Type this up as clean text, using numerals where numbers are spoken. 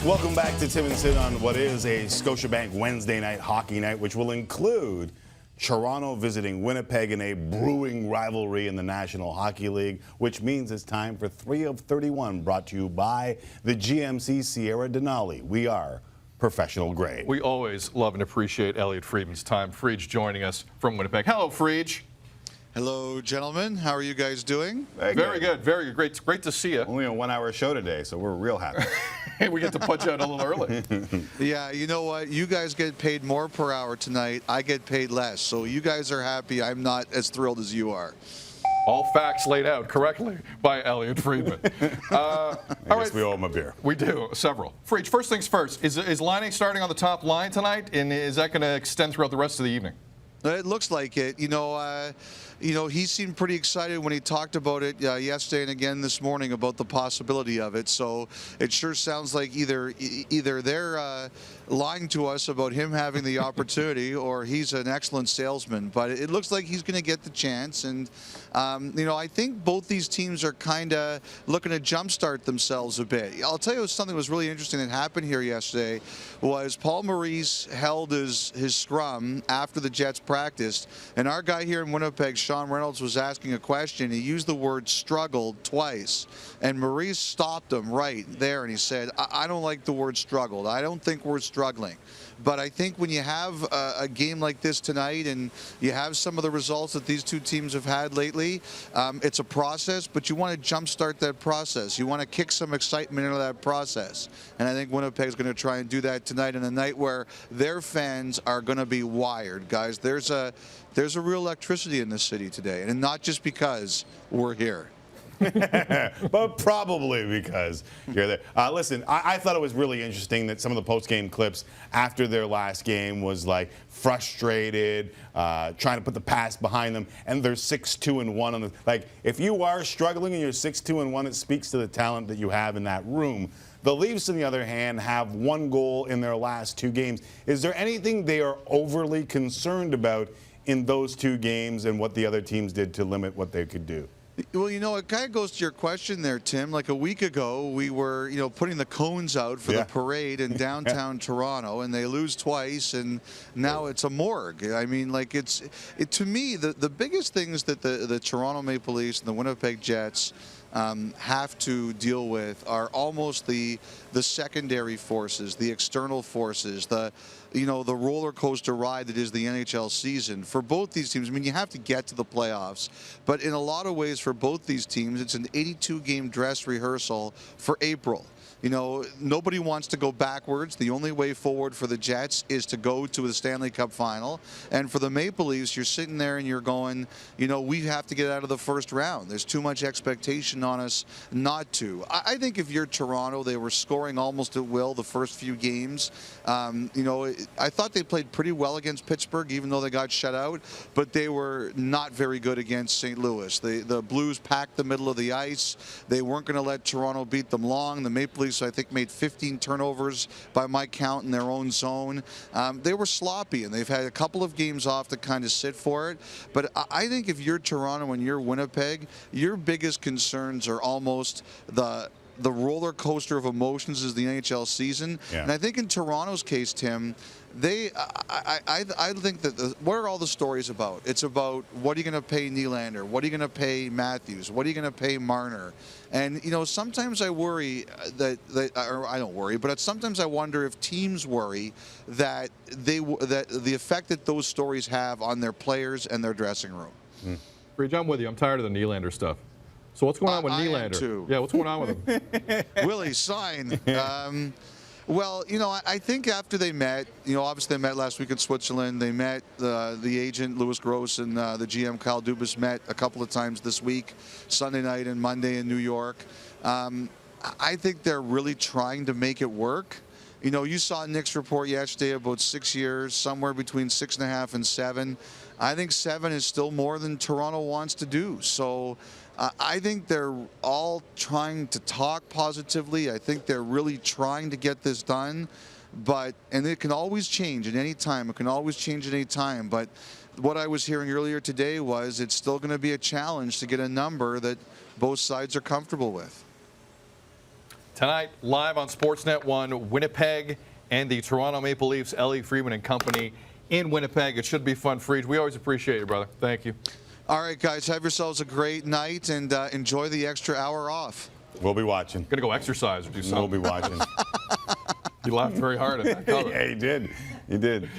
Welcome back to Tim and Sid on what is a Scotiabank Wednesday night hockey night, which will include Toronto visiting Winnipeg in a brewing rivalry in the National Hockey League, which means it's time for 3 of 31, brought to you by the GMC Sierra Denali. We are professional grade. We always love and appreciate Elliotte Friedman's time. Friedge joining us from Winnipeg. Hello, Friedge. Hello, gentlemen. How are you guys doing? Very good. Very good. Great to see you. Only a 1 hour show today, so we're real happy. We get to punch out a little early. Yeah, you know what? You guys get paid more per hour tonight. I get paid less. So you guys are happy. I'm not as thrilled as you are. All facts laid out correctly by Elliotte Friedman. I guess we owe him a beer. We do, several. Friedge, first things first. Is Laine starting on the top line tonight, and is that going to extend throughout the rest of the evening? It looks like it. You know, he seemed pretty excited when he talked about it yesterday and again this morning about the possibility of it. So it sure sounds like either they're lying to us about him having the opportunity, or he's an excellent salesman. But it looks like he's going to get the chance. And you know, I think both these teams are kind of looking to jumpstart themselves a bit. I'll tell you something that was really interesting that happened here yesterday was Paul Maurice held his scrum after the Jets practiced, and our guy here in Winnipeg, Sean Reynolds, was asking a question. He used the word struggled twice, and Maurice stopped him right there, and he said, I don't like the word struggled. I don't think we're struggling. But I think when you have a game like this tonight and you have some of the results that these two teams have had lately, it's a process, but you want to jumpstart that process. You want to kick some excitement into that process. And I think Winnipeg's going to try and do that tonight, in a night where their fans are going to be wired. Guys, there's a real electricity in this city today, and not just because we're here. But probably because you're there. Listen, I thought it was really interesting that some of the post-game clips after their last game was like frustrated, trying to put the past behind them, and they're 6-2-1 on the. Like, if you are struggling and you're 6-2-1, it speaks to the talent that you have in that room. The Leafs, on the other hand, have 1 goal in their last 2 games. Is there anything they are overly concerned about in those 2 games and what the other teams did to limit what they could do? Well, you know, it kind of goes to your question there, Tim. Like a week ago, we were, you know, putting the cones out for the parade in downtown Toronto, and they lose twice, and now it's a morgue. I mean, like, to me, the biggest things that the Toronto Maple Leafs and the Winnipeg Jets have to deal with are almost the secondary forces, the external forces, the roller coaster ride that is the NHL season for both these teams. I mean, you have to get to the playoffs, but in a lot of ways for both these teams, it's an 82-game dress rehearsal for April. You know, nobody wants to go backwards. The only way forward for the Jets is to go to the Stanley Cup final. And for the Maple Leafs, you're sitting there and you're going, you know, we have to get out of the first round. There's too much expectation on us not to. I think if you're Toronto, they were scoring almost at will the first few games. You know, I thought they played pretty well against Pittsburgh, even though they got shut out. But they were not very good against St. Louis. The Blues packed the middle of the ice. They weren't going to let Toronto beat them long. The Maple Leafs, I think, made 15 turnovers by my count in their own zone. They were sloppy, and they've had a couple of games off to kind of sit for it. But I think if you're Toronto and you're Winnipeg, your biggest concerns are almost the roller coaster of emotions is the NHL season. Yeah. And I think in Toronto's case, Tim, I think that what are all the stories about? It's about, what are you going to pay Nylander? What are you going to pay Matthews? What are you going to pay Marner? And, you know, sometimes I worry or I don't worry, but sometimes I wonder if teams worry that the effect that those stories have on their players and their dressing room. Friedge, I'm with you. I'm tired of the Nylander stuff. So what's going on with Nylander? Yeah, what's going on with him? Willie, sign. Well, you know, I think after they met, you know, obviously they met last week in Switzerland. They met the agent, Louis Gross, and the GM, Kyle Dubas, met a couple of times this week, Sunday night and Monday in New York. I think they're really trying to make it work. You know, you saw Nick's report yesterday about 6 years, somewhere between 6.5 and 7. I think 7 is still more than Toronto wants to do. So I think they're all trying to talk positively. I think they're really trying to get this done. And it can always change at any time. It can always change at any time. But what I was hearing earlier today was it's still going to be a challenge to get a number that both sides are comfortable with. tonight, live on Sportsnet 1, Winnipeg and the Toronto Maple Leafs, Elliotte Friedman and company in Winnipeg. It should be fun, Friedge. We always appreciate you, brother. Thank you. All right, guys, have yourselves a great night and enjoy the extra hour off. We'll be watching. Gonna go exercise or do something. We'll be watching. You laughed very hard at that cover. Yeah, he did. He did.